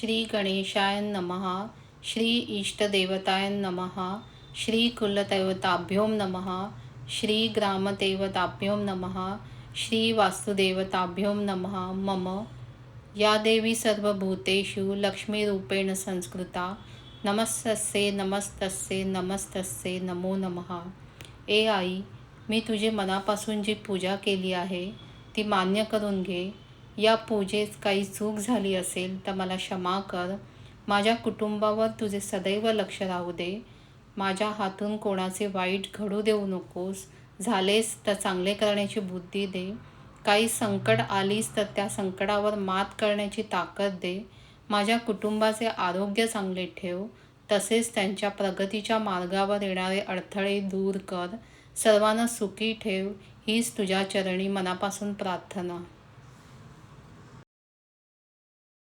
श्री गणेशाय नमः. श्री इष्टदेवताय नमः. श्री कुलदैवताभ्यो नमः. श्री ग्रामदेवताभ्यो नमः. श्री वास्तुदेवताभ्यो नमः. मम या देवी सर्वभूतेषु लक्ष्मीरूपेण संस्कृता नमस्तस्ये नमस्तस्ये नमस्तस्ये नमो नमः. ए आई, मी तुझे मनापासून जी पूजा केली आहे ती मान्य करून घे. या पूजेत काही चूक झाली असेल तर मला क्षमा कर. माझ्या कुटुंबावर तुझे सदैव लक्ष राहू दे. माझ्या हातून कोणाचे वाईट घडू देऊ नकोस. झालेस तर चांगले करण्याची बुद्धी दे. काही संकट आलीस तर त्या संकटावर मात करण्याची ताकद दे. माझ्या कुटुंबाचे आरोग्य चांगले ठेव. तसेच त्यांच्या प्रगतीच्या मार्गावर येणारे अडथळे दूर कर. सर्वांना सुखी ठेव. हीच तुझ्या चरणी मनापासून प्रार्थना.